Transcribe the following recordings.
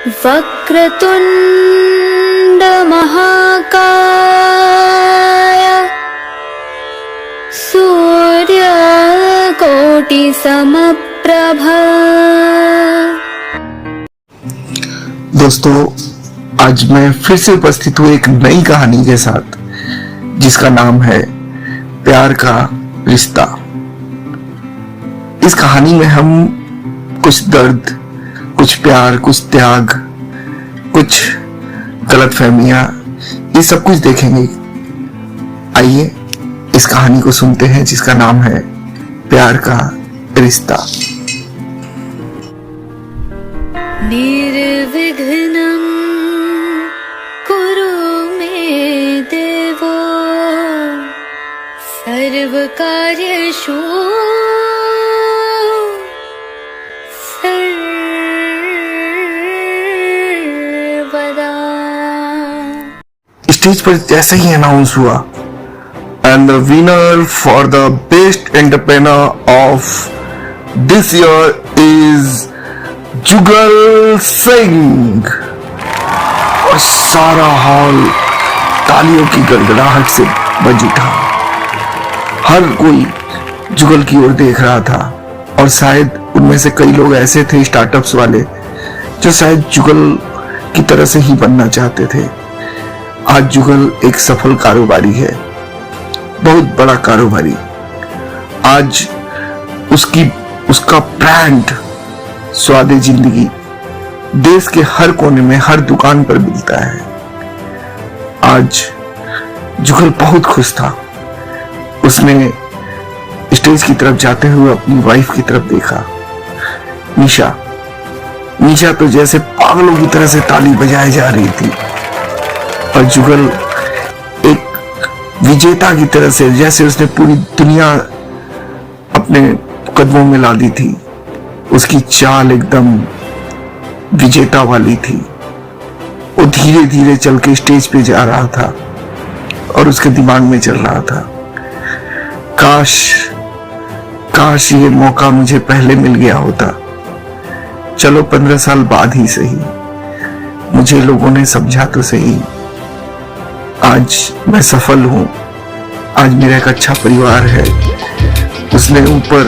वक्रतुंड महाकाय सूर्यकोटि समप्रभा। दोस्तों, आज मैं फिर से उपस्थित हूँ एक नई कहानी के साथ जिसका नाम है प्यार का रिश्ता। इस कहानी में हम कुछ दर्द, कुछ प्यार, कुछ त्याग, कुछ गलतफहमियां, ये सब कुछ देखेंगे। आइए इस कहानी को सुनते हैं जिसका नाम है प्यार का रिश्ता। निर्विघ्नं कुरु मे देवो सर्वकार्येषु सर्वदा। स्टेज पर जैसे ही अनाउंस हुआ, and the winner for the best entrepreneur of this year is जुगल सिंह। और सारा हॉल तालियों की गड़गड़ाहट से बज उठा। हर कोई जुगल की ओर देख रहा था और शायद उनमें से कई लोग ऐसे थे, स्टार्टअप्स वाले, जो शायद जुगल की तरह से ही बनना चाहते थे। आज जुगल एक सफल कारोबारी है, बहुत बड़ा कारोबारी। आज उसका ब्रांड स्वादे जिंदगी देश के हर कोने में, हर दुकान पर मिलता है। आज जुगल बहुत खुश था। उसने स्टेज की तरफ जाते हुए अपनी वाइफ की तरफ देखा, निशा तो जैसे पागलों की तरह से ताली बजाई जा रही थी और जुगल एक विजेता की तरह से, जैसे उसने पूरी दुनिया अपने कदमों में ला दी थी। उसकी चाल एकदम विजेता वाली थी। वो धीरे धीरे चल के स्टेज पे जा रहा था और उसके दिमाग में चल रहा था, काश ये मौका मुझे पहले मिल गया होता। चलो 15 साल बाद ही सही, मुझे लोगों ने समझा तो सही। आज मैं सफल हूं, आज मेरा एक अच्छा परिवार है। उसने ऊपर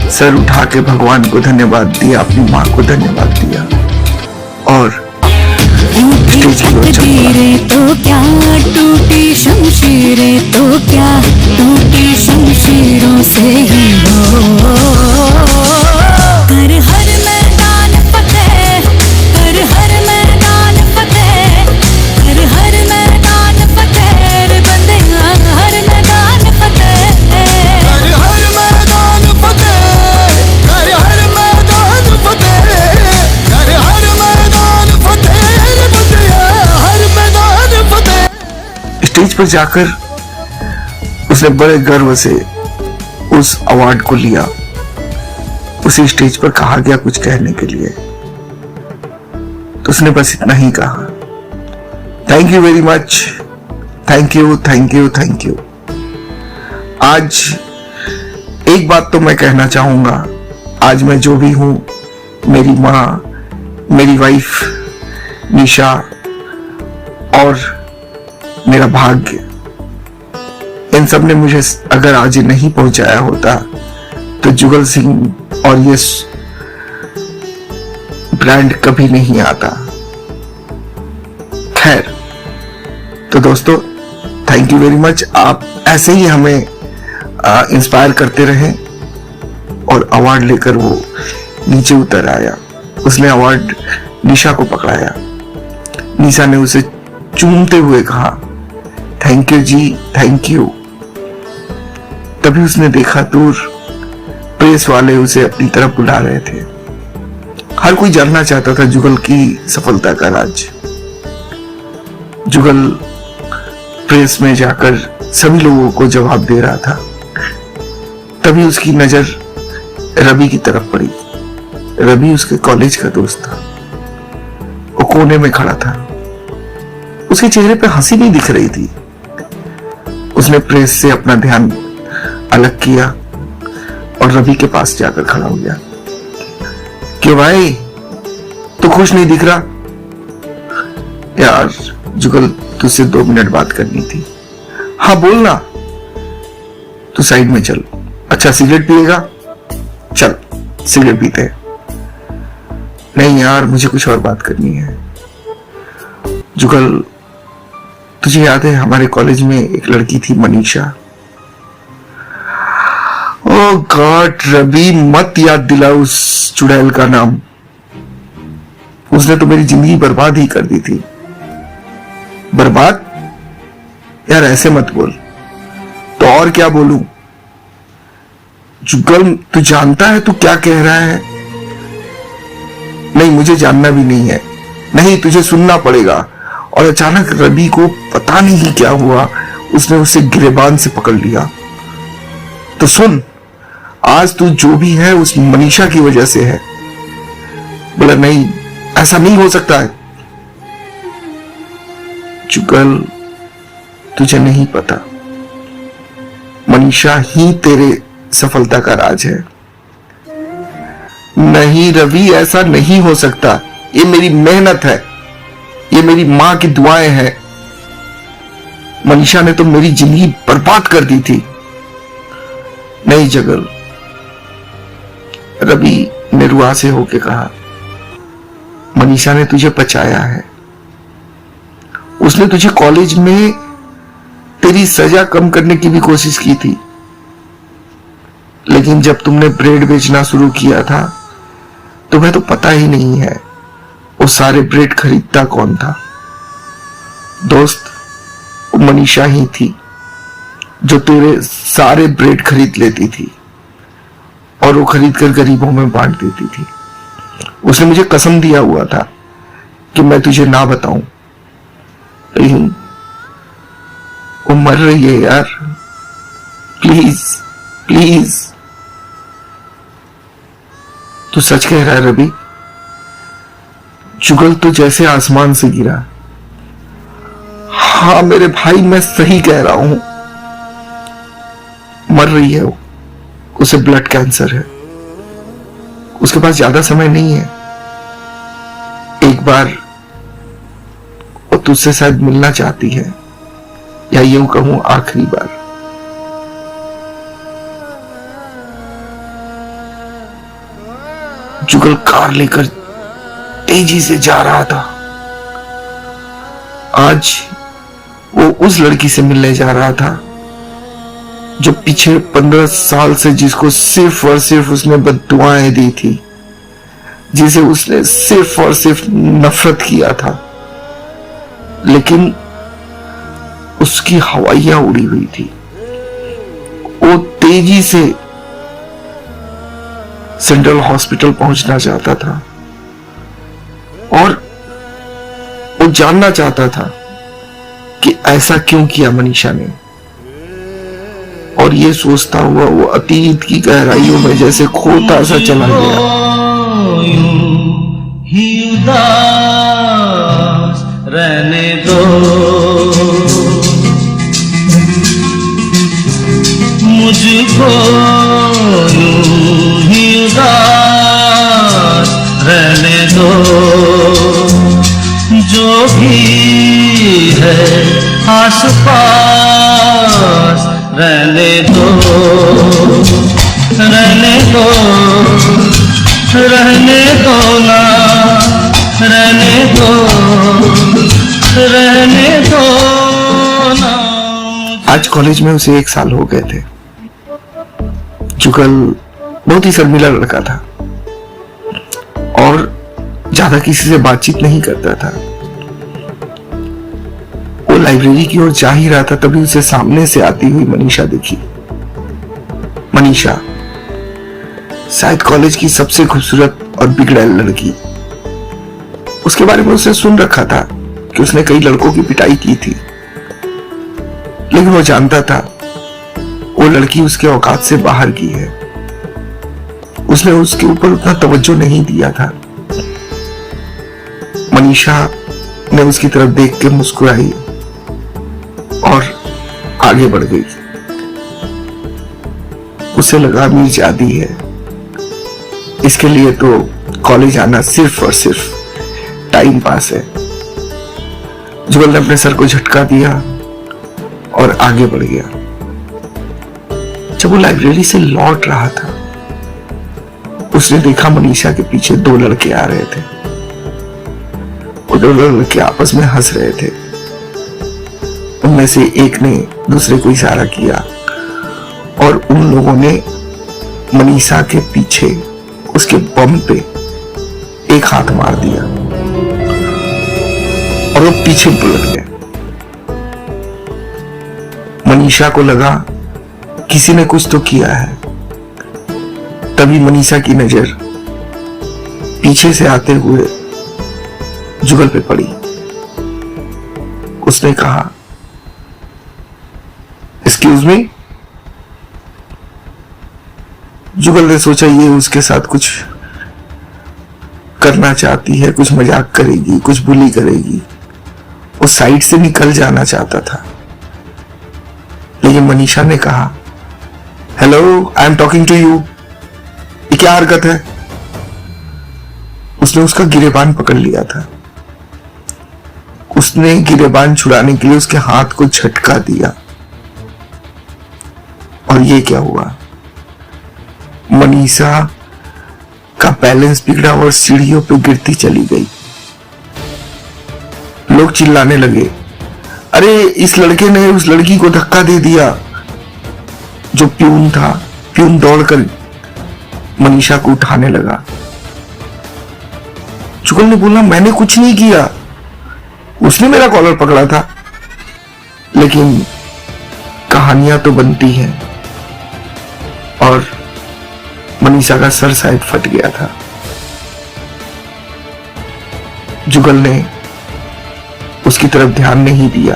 सर उठा के भगवान को धन्यवाद दिया, अपनी माँ को धन्यवाद दिया और स्टेज की ओर चल पड़ा। तो क्या टूटी शमशीरें, तो क्या टूटी शमशीरों से ही हो। कर हर मैदान फतेह, कर हर मैदान फतेह, कर हर मैदान फतेह रे बंदेया, हर मैदान फतेह, कर हर मैदान फतेह, कर हर मैदान फतेह, कर हर मैदान फतेह रे बंदेया, हर मैदान फतेह। स्टेज पर जाकर उसने बड़े गर्व से उस अवार्ड को लिया। उसे स्टेज पर कहा गया कुछ कहने के लिए, तो उसने बस इतना ही कहा, thank you very much, thank you thank you thank you. आज एक बात तो मैं कहना चाहूंगा, आज मैं जो भी हूं, मेरी माँ, मेरी वाइफ निशा और मेरा भाग्य, इन सब ने मुझे अगर आज नहीं पहुंचाया होता तो जुगल सिंह और ये ब्रांड कभी नहीं आता। खैर, तो दोस्तों थैंक यू वेरी मच। आप ऐसे ही हमें इंस्पायर करते रहें। और अवार्ड लेकर वो नीचे उतर आया। उसने अवार्ड निशा को पकड़ाया। निशा ने उसे चूमते हुए कहा, थैंक यू जी, थैंक यू। तभी उसने देखा दूर प्रेस वाले उसे अपनी तरफ बुला रहे थे। हर कोई जानना चाहता था जुगल की सफलता का राज। जुगल प्रेस में जाकर सभी लोगों को जवाब दे रहा था। तभी उसकी नजर रवि की तरफ पड़ी। रवि उसके कॉलेज का दोस्त था। वो कोने में खड़ा था। उसके चेहरे पे हंसी नहीं दिख रही थी। उसने प्रेस से अपना ध्यान अलग किया और रवि के पास जाकर खड़ा हो गया कि भाई तो खुश नहीं दिख रहा। यार जुगल, तुझसे 2 मिनट बात करनी थी। हाँ बोलना। तू साइड में चल। अच्छा सिगरेट पिएगा? चल सिगरेट पीते हैं। नहीं यार, मुझे कुछ और बात करनी है। जुगल, तुझे याद है हमारे कॉलेज में एक लड़की थी मनीषा? ओह गॉड रवि, मत याद दिला उस चुड़ैल का नाम। उसने तो मेरी जिंदगी बर्बाद ही कर दी थी। बर्बाद? यार ऐसे मत बोल। तो और क्या बोलूं? जुगल, तू जानता है तू क्या कह रहा है? नहीं, मुझे जानना भी नहीं है। नहीं, तुझे सुनना पड़ेगा। और अचानक रवि को पता नहीं क्या हुआ, उसने उसे गिरेबान से पकड़ लिया। तो सुन, आज तू जो भी है उस मनीषा की वजह से है। बोला नहीं, ऐसा नहीं हो सकता है। जुगल, तुझे नहीं पता, मनीषा ही तेरे सफलता का राज है। नहीं रवि, ऐसा नहीं हो सकता। ये मेरी मेहनत है, ये मेरी मां की दुआएं हैं। मनीषा ने तो मेरी जिंदगी बर्बाद कर दी थी। नहीं जुगल, रवि ने रुआ से होके कहा, मनीषा ने तुझे बचाया है। उसने तुझे कॉलेज में तेरी सजा कम करने की भी कोशिश की थी, लेकिन जब तुमने ब्रेड बेचना शुरू किया था तुम्हें तो पता ही नहीं है वो सारे ब्रेड खरीदता कौन था। दोस्त, वो मनीषा ही थी जो तेरे सारे ब्रेड खरीद लेती थी और वो खरीद कर गरीबों में बांट देती थी। उसने मुझे कसम दिया हुआ था कि मैं तुझे ना बताऊं, लेकिन वो मर रही है यार। Please please. तू सच कह रहा है रवि? जुगल तो जैसे आसमान से गिरा। हाँ मेरे भाई, मैं सही कह रहा हूं। मर रही है वो, उसे ब्लड कैंसर है। उसके पास ज्यादा समय नहीं है। एक बार वो तुझसे शायद मिलना चाहती है, या यूं कहूं आखिरी बार। जुगल कार लेकर तेजी से जा रहा था। आज वो उस लड़की से मिलने जा रहा था जो पीछे 15 साल से जिसको सिर्फ और सिर्फ उसने बद्दुआएं दी थी, जिसे उसने सिर्फ और सिर्फ नफरत किया था, लेकिन उसकी हवाइयां उड़ी हुई थी। वो तेजी से सेंट्रल हॉस्पिटल पहुंचना चाहता था और वो जानना चाहता था कि ऐसा क्यों किया मनीषा ने। और ये सोचता हुआ वो अतीत की गहराइयों में जैसे खोता सा चला गया। ही उदास रहने दो, मुझको यूं ही उदास रहने दो। जो भी है आस पास रहने दो, रहने दो, रहने दो ना, रहने दो, रहने दो ना। आज कॉलेज में उसे 1 साल हो गए थे। जुगल बहुत ही शर्मीला लड़का था और ज्यादा किसी से बातचीत नहीं करता था। वो लाइब्रेरी की ओर जा ही रहा था, तभी उसे सामने से आती हुई मनीषा दिखी। मनीषा शायद कॉलेज की सबसे खूबसूरत और बिगड़ैल लड़की। उसके बारे में उसने सुन रखा था कि उसने कई लड़कों की पिटाई की थी, लेकिन वो जानता था वो लड़की उसके औकात से बाहर की है। उसने उसके ऊपर उतना तवज्जो नहीं दिया था। मनीषा ने उसकी तरफ देख के मुस्कुराई और आगे बढ़ गई। उसे लगा मीरजादी है, इसके लिए तो कॉलेज आना सिर्फ और सिर्फ टाइम पास है। जुगल ने अपने सर को झटका दिया और आगे बढ़ गया। जब वो लाइब्रेरी से लौट रहा था, उसने देखा मनीषा के पीछे 2 लड़के आ रहे थे। वो 2 लड़के आपस में हंस रहे थे। उनमें से एक ने दूसरे को इशारा किया और उन लोगों ने मनीषा के पीछे उसके बम पे एक हाथ मार दिया और वो पीछे पलट गए। मनीषा को लगा किसी ने कुछ तो किया है। तभी मनीषा की नजर पीछे से आते हुए जुगल पे पड़ी। उसने कहा, एक्सक्यूज मी। जुगल ने सोचा ये उसके साथ कुछ करना चाहती है, कुछ मजाक करेगी, कुछ बुली करेगी। वो साइड से निकल जाना चाहता था, लेकिन मनीषा ने कहा, hello, I am talking to you. ये क्या हरकत है? उसने उसका गिरेबान पकड़ लिया था। उसने गिरेबान छुड़ाने के लिए उसके हाथ को झटका दिया और ये क्या हुआ? मनीषा का बैलेंस बिगड़ा और सीढ़ियों पे गिरती चली गई। लोग चिल्लाने लगे, अरे इस लड़के ने उस लड़की को धक्का दे दिया। जो प्यून था, प्यून दौड़कर मनीषा को उठाने लगा। जुगल ने बोला, मैंने कुछ नहीं किया, उसने मेरा कॉलर पकड़ा था। लेकिन कहानियां तो बनती हैं और मनीषा का सर शायद फट गया था। जुगल ने उसकी तरफ ध्यान नहीं दिया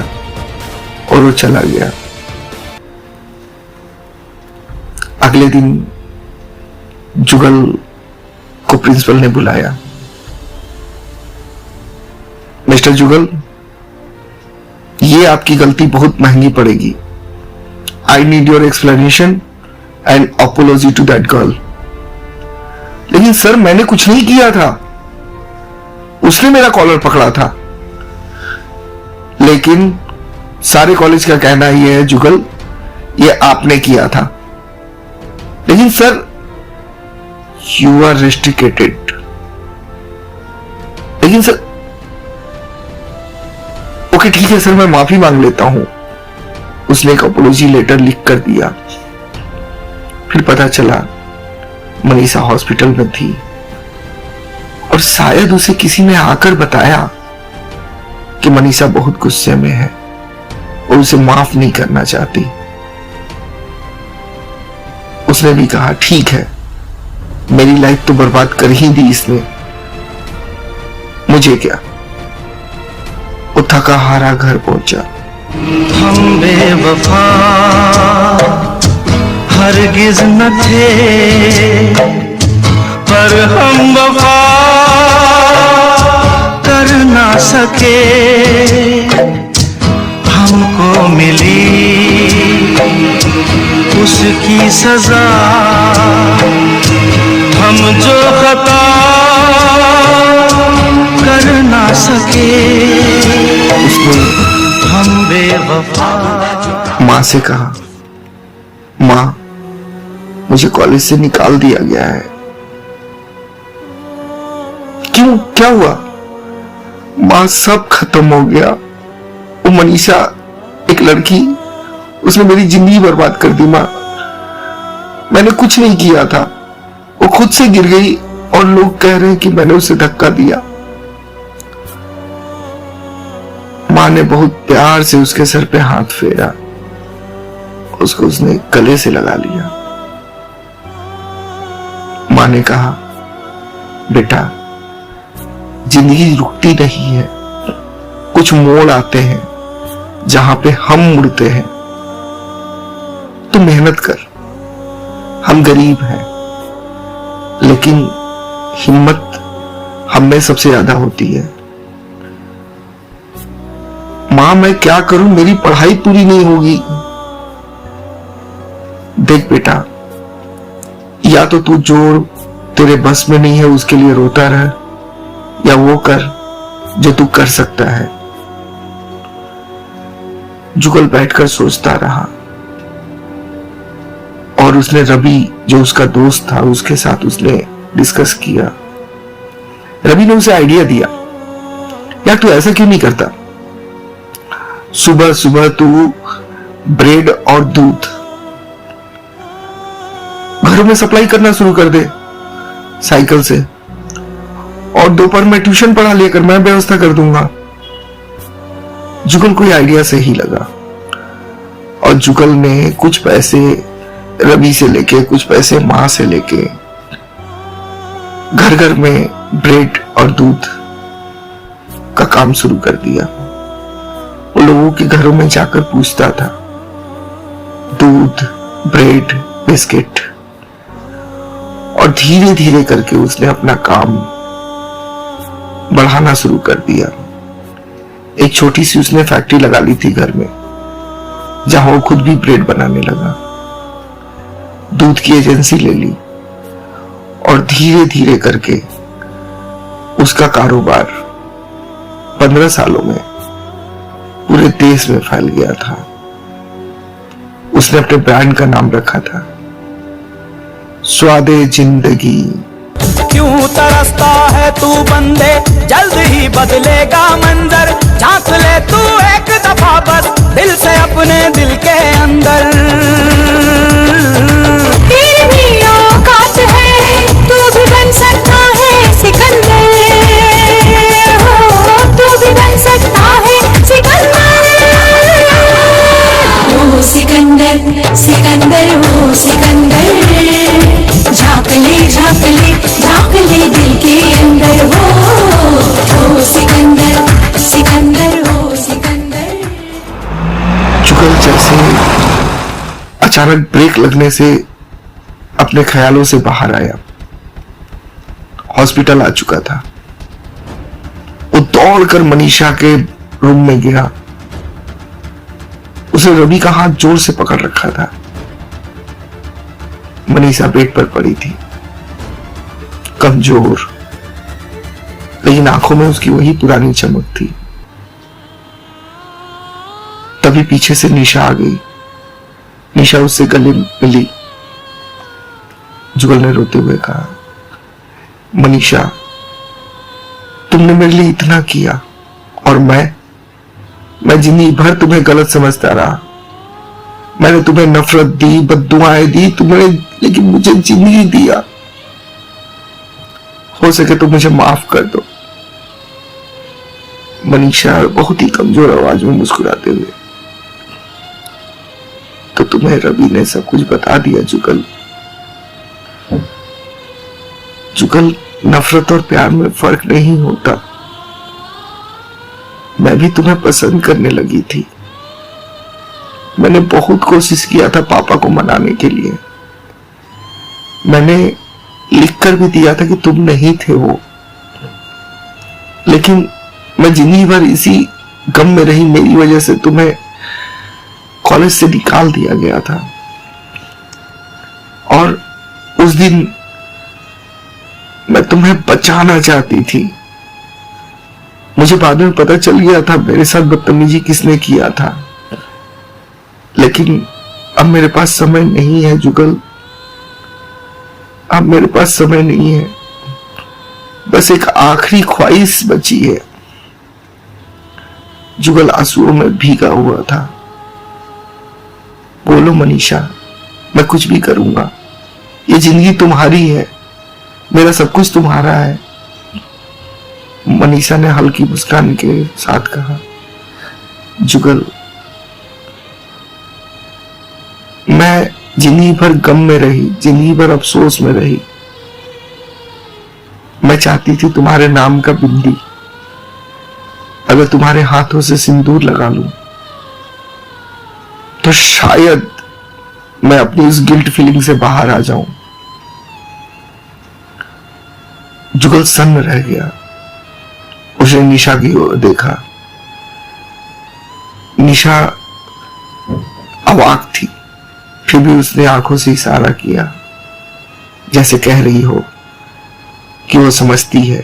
और वो चला गया। अगले दिन जुगल को प्रिंसिपल ने बुलाया। मिस्टर जुगल, ये आपकी गलती बहुत महंगी पड़ेगी। I need your explanation and apology to that girl. लेकिन सर, मैंने कुछ नहीं किया था, उसने मेरा कॉलर पकड़ा था। लेकिन सारे कॉलेज का कहना यह है जुगल, ये आपने किया था। लेकिन सर, यू आर रेस्ट्रिकेटेड। लेकिन सर, ओके ठीक है सर, मैं माफी मांग लेता हूं। उसने एक अपोलॉजी लेटर लिख कर दिया। फिर पता चला मनीषा हॉस्पिटल में थी और शायद उसे किसी ने आकर बताया कि मनीषा बहुत गुस्से में है और उसे माफ नहीं करना चाहती। उसने भी कहा, ठीक है, मेरी लाइफ तो बर्बाद कर ही दी इसने, मुझे क्या। वो थका हारा घर पहुंचा। हम बेवफा हरगिज न थे, पर हम वफा कर ना सके। हमको मिली उसकी सजा, हम जो खता कर ना सके। उसने हम बेवफा। मां से कहा, मां, मुझे कॉलेज से निकाल दिया गया है। क्यों, क्या हुआ? मां, सब खत्म हो गया। वो मनीषा, एक लड़की, उसने मेरी जिंदगी बर्बाद कर दी। मां, मैंने कुछ नहीं किया था, वो खुद से गिर गई और लोग कह रहे हैं कि मैंने उसे धक्का दिया। मां ने बहुत प्यार से उसके सर पे हाथ फेरा, उसको उसने गले से लगा लिया। मां ने कहा, बेटा, जिंदगी रुकती नहीं है, कुछ मोड़ आते हैं जहां पे हम मुड़ते हैं। तो मेहनत कर, हम गरीब हैं, लेकिन हिम्मत हम में सबसे ज्यादा होती है। मां, मैं क्या करूं, मेरी पढ़ाई पूरी नहीं होगी। देख बेटा, या तो तू जो तेरे बस में नहीं है उसके लिए रोता रह, या वो कर जो तू कर सकता है। जुगल बैठकर सोचता रहा और उसने रवि जो उसका दोस्त था उसके साथ उसने डिस्कस किया। रवि ने उसे आइडिया दिया, यार तू ऐसा क्यों नहीं करता, सुबह सुबह तू ब्रेड और दूध घरों में सप्लाई करना शुरू कर दे साइकिल से, और दोपहर में ट्यूशन पढ़ा लिया कर, मैं व्यवस्था कर दूंगा। जुगल को यह आइडिया सही लगा और जुगल ने कुछ पैसे रवि से लेके कुछ पैसे मां से लेके घर घर में ब्रेड और दूध का काम शुरू कर दिया। वो लोगों के घरों में जाकर पूछता था, दूध, ब्रेड, बिस्किट, और धीरे धीरे करके उसने अपना काम बढ़ाना शुरू कर दिया। एक छोटी सी उसने फैक्ट्री लगा ली थी घर में, जहां वो खुद भी ब्रेड बनाने लगा। दूध की एजेंसी ले ली और धीरे धीरे करके उसका कारोबार 15 सालों में पूरे देश में फैल गया था। उसने अपने ब्रांड का नाम रखा था स्वादे जिंदगी। क्यों तरसता है तू बंदे, जल्द ही बदलेगा मंजर, झांक ले तू एक दफा बस दिल से अपने दिल के अंदर। तेरी भी औकात है, तू भी बन सकता है सिकंदर, हो तू भी बन सकता है सिकंदर। ओ सिकंदर सिकंदर हो सिकंदर, झांक ले झांक ले झांक ले दिल के अंदर, हो सिकंदर सिकंदर हो सिकंदर। जुगल जैसे अचानक ब्रेक लगने से अपने ख्यालों से बाहर आया। हॉस्पिटल आ चुका था। वो दौड़कर मनीषा के रूम में गया। उसे रवि का हाथ जोर से पकड़ रखा था। मनीषा बेड पर पड़ी थी, कमजोर, लेकिन आंखों में उसकी वही पुरानी चमक थी। तभी पीछे से निशा आ गई। निशा उससे गले मिली। जुगल ने रोते हुए कहा, मनीषा तुमने मेरे लिए इतना किया और मैं जिंदगी भर तुम्हें गलत समझता रहा। मैंने तुम्हें नफरत दी, बद्दुआएं दी तुम्हें, लेकिन मुझे जिंदगी दिया। हो सके तो मुझे माफ कर दो। मनीषा बहुत ही कमजोर आवाज में मुस्कुराते हुए, तो तुम्हें रवि ने सब कुछ बता दिया जुगल। जुगल, नफरत और प्यार में फर्क नहीं होता। मैं भी तुम्हें पसंद करने लगी थी। मैंने बहुत कोशिश किया था पापा को मनाने के लिए। मैंने लिखकर भी दिया था कि तुम नहीं थे वो, लेकिन मैं जिंदगी भर इसी गम में रही। मेरी वजह से तुम्हें कॉलेज से निकाल दिया गया था। और उस दिन मैं तुम्हें बचाना चाहती थी। मुझे बाद में पता चल गया था मेरे साथ बदतमीजी किसने किया था, लेकिन अब मेरे पास समय नहीं है जुगल। अब मेरे पास समय नहीं है। बस एक आखिरी ख्वाहिश बची है। जुगल आंसुओं में भीगा हुआ था। बोलो मनीषा, मैं कुछ भी करूंगा। ये जिंदगी तुम्हारी है, मेरा सब कुछ तुम्हारा है। मनीषा ने हल्की मुस्कान के साथ कहा, जुगल, मैं जिंदगी भर गम में रही, जिंदगी भर अफसोस में रही। मैं चाहती थी तुम्हारे नाम का बिंदी अगर तुम्हारे हाथों से सिंदूर लगा लूं तो शायद मैं अपनी इस गिल्ट फीलिंग से बाहर आ जाऊं। जुगल सन्न रह गया। उसने निशा की ओर देखा। निशा अवाक थी, फिर भी उसने आंखों से इशारा किया, जैसे कह रही हो कि वो समझती है।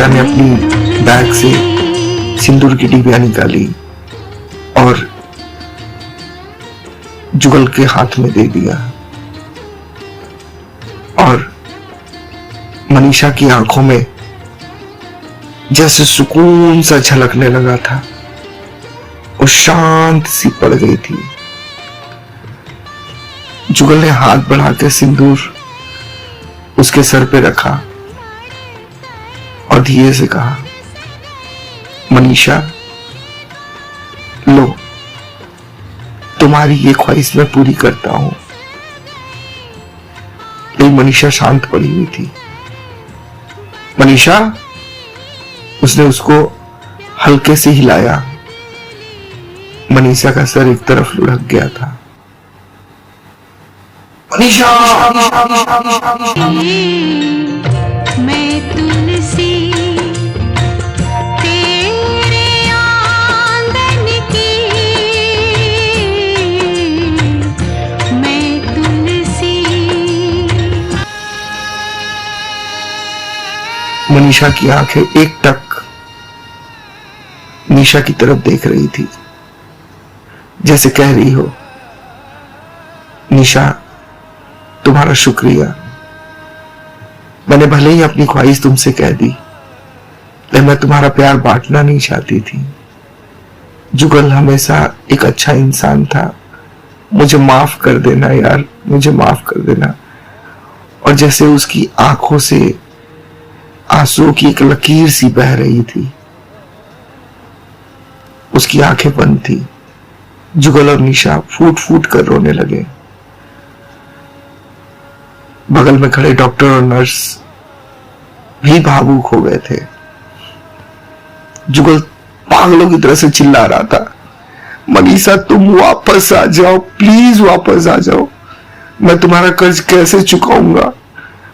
मनीषा ने अपनी बैग से सिंदूर की डिबिया निकाली और जुगल के हाथ में दे दिया और मनीषा की आंखों में जैसे सुकून सा झलकने लगा था। वो शांत सी पड़ गई थी। जुगल ने हाथ बढ़ा के सिंदूर उसके सर पे रखा और धीरे से कहा, मनीषा लो, तुम्हारी ये ख्वाहिश मैं पूरी करता हूं। लेकिन मनीषा शांत पड़ी हुई थी। मनीषा, उसने उसको हल्के से हिलाया। मनीषा का सर एक तरफ लुढ़क गया था। मनीषा, मैं तुलसी तेरे आंगन की, मैं तुलसी। मनीषा की आंखें एक टक निशा की तरफ देख रही थी, जैसे कह रही हो, निशा तुम्हारा शुक्रिया। मैंने भले ही अपनी ख्वाहिश तुमसे कह दी, लेकिन मैं तुम्हारा प्यार बांटना नहीं चाहती थी। जुगल हमेशा एक अच्छा इंसान था। मुझे माफ कर देना यार, मुझे माफ कर देना। और जैसे उसकी आंखों से आंसुओं की एक लकीर सी बह रही थी। उसकी आंखें बंद थी। जुगल और निशा फूट फूट कर रोने लगे। बगल में खड़े डॉक्टर और नर्स भी भावुक हो गए थे। जुगल पागलों की तरह से चिल्ला रहा था, मनीषा तुम वापस आ जाओ, प्लीज वापस आ जाओ। मैं तुम्हारा कर्ज कैसे चुकाऊंगा?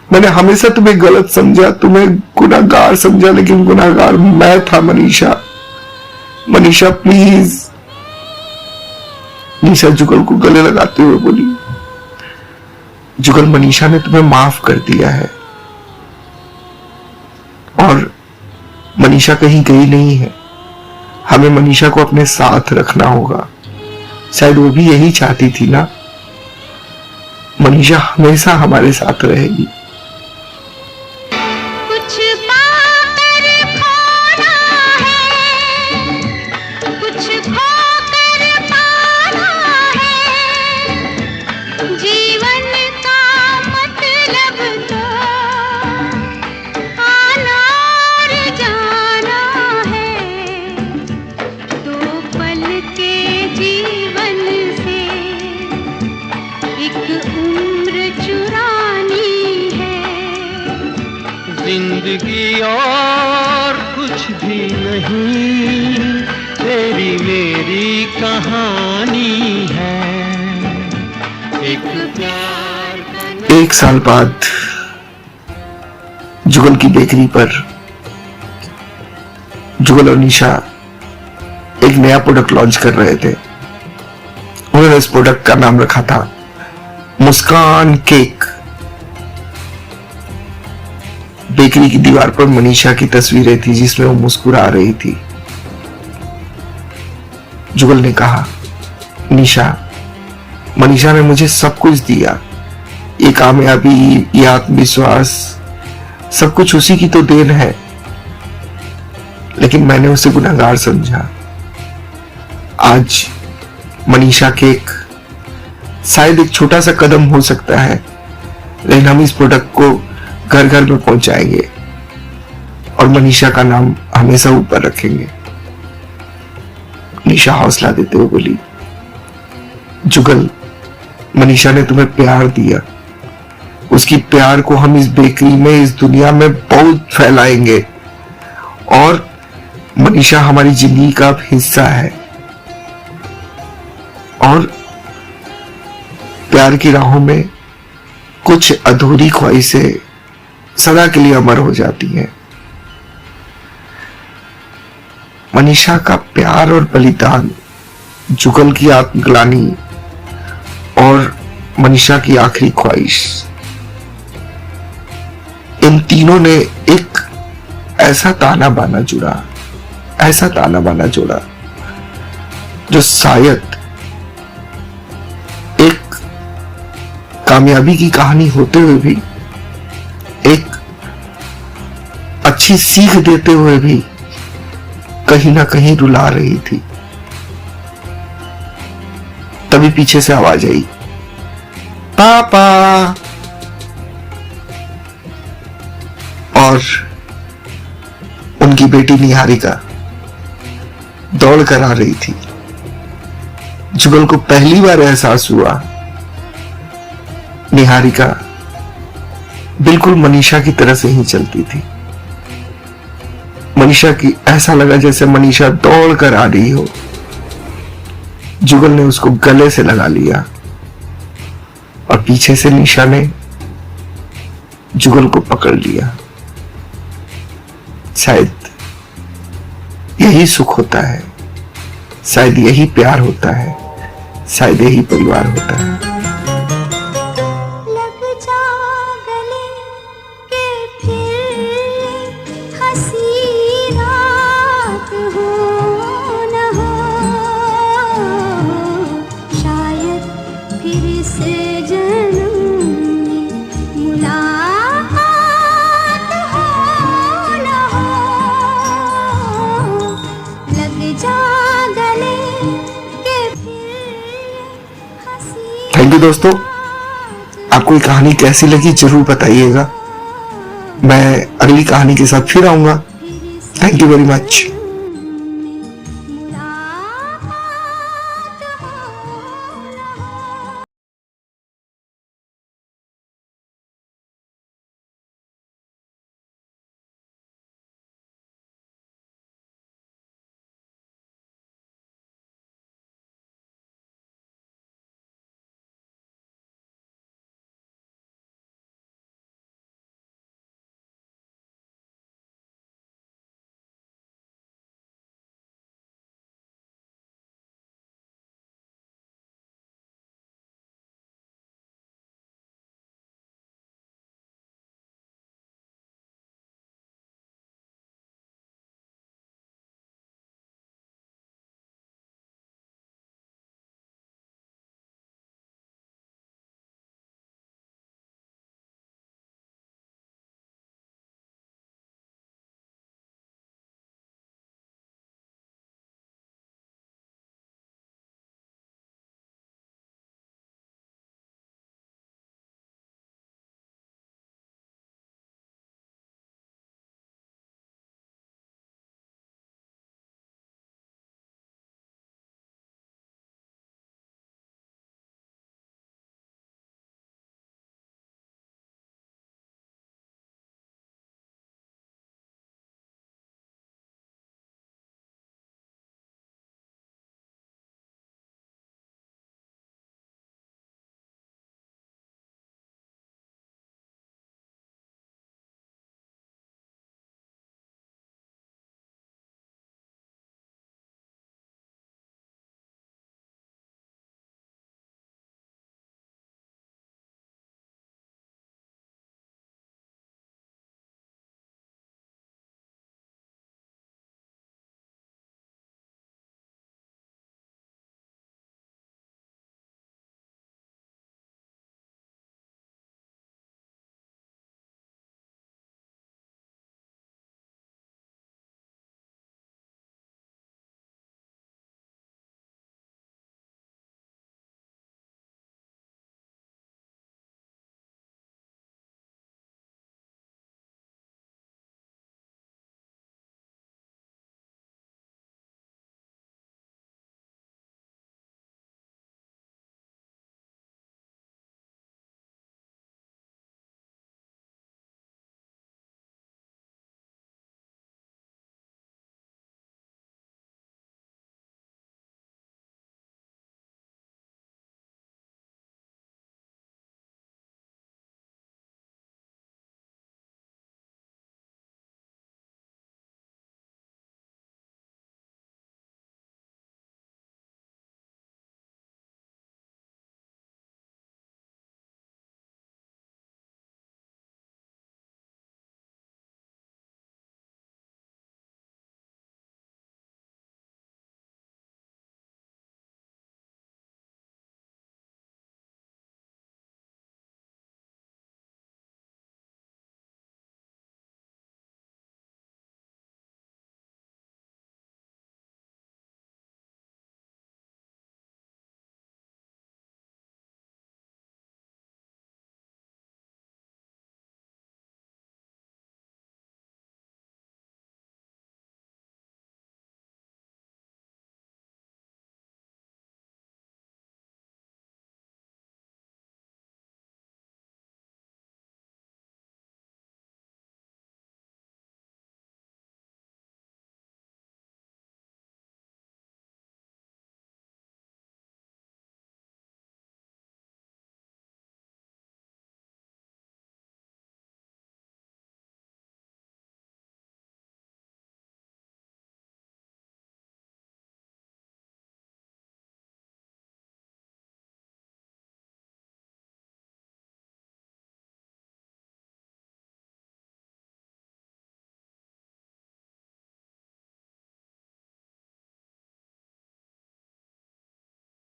मैंने हमेशा तुम्हें गलत समझा, तुम्हें गुनाहगार समझा, लेकिन गुनाहगार मैं था मनीषा। मनीषा प्लीज। निशा जुगल को गले लगाते हुए बोली, जुगल मनीषा ने तुम्हें माफ कर दिया है और मनीषा कहीं गई नहीं है। हमें मनीषा को अपने साथ रखना होगा। शायद वो भी यही चाहती थी ना। मनीषा हमेशा हमारे साथ रहेगी। कुछ पाकर खोना है, कुछ खोकर पाना है, जीवन का मतलब तो आना और जाना है। दो पल के जीवन से एक उम्र चुरानी है। जिंदगी और कुछ भी नहीं, तेरी मेरी कहानी है। एक प्यार का 1 साल बाद जुगल की बेकरी पर जुगल और निशा एक नया प्रोडक्ट लॉन्च कर रहे थे। उन्होंने इस प्रोडक्ट का नाम रखा था मुस्कान केक। बेकरी की दीवार पर मनीषा की तस्वीरें थी जिसमें वो मुस्कुरा रही थी। जुगल ने कहा, निशा, मनीषा ने मुझे सब कुछ दिया। ये कामयाबी, ये आत्मविश्वास, सब कुछ उसी की तो देन है, लेकिन मैंने उसे गुनहगार समझा। आज मनीषा केक शायद एक छोटा सा कदम हो सकता है, लेकिन हम इस प्रोडक्ट को घर घर में पहुंचाएंगे और मनीषा का नाम हमेशा ऊपर रखेंगे। निशा हौसला देते हुए बोली, जुगल, मनीषा ने तुम्हें प्यार दिया, उसकी प्यार को हम इस बेकरी में, इस दुनिया में बहुत फैलाएंगे और मनीषा हमारी जिंदगी का हिस्सा है और प्यार की राहों में कुछ अधूरी ख्वाहिशें सदा के लिए अमर हो जाती हैं। मनीषा का प्यार और बलिदान, जुगल की आत्मग्लानि और मनीषा की आखिरी ख्वाहिश, इन तीनों ने एक ऐसा ताना बाना जुड़ा, ऐसा ताना बाना जोड़ा जो शायद एक कामयाबी की कहानी होते हुए भी, एक अच्छी सीख देते हुए भी कहीं ना कहीं रुला रही थी। तभी पीछे से आवाज आई, पापा। और उनकी बेटी निहारिका दौड़ कर आ रही थी। जुगल को पहली बार एहसास हुआ निहारिका बिल्कुल मनीषा की तरह से ही चलती थी। मनीषा की ऐसा लगा जैसे मनीषा दौड़ कर आ रही हो। जुगल ने उसको गले से लगा लिया और पीछे से निशा ने जुगल को पकड़ लिया। शायद यही सुख होता है, शायद यही प्यार होता है, शायद यही परिवार होता है। लग जा गले के फिर हंसी रात हो न हो, शायद फिर से जन्म में मुलाकात हो न हो। लग जा गले के फिर हंसी। थैंक यू दोस्तों, आपको ये कहानी कैसी लगी जरूर बताइएगा। मैं अगली कहानी के साथ फिर आऊंगा। Thank you very much.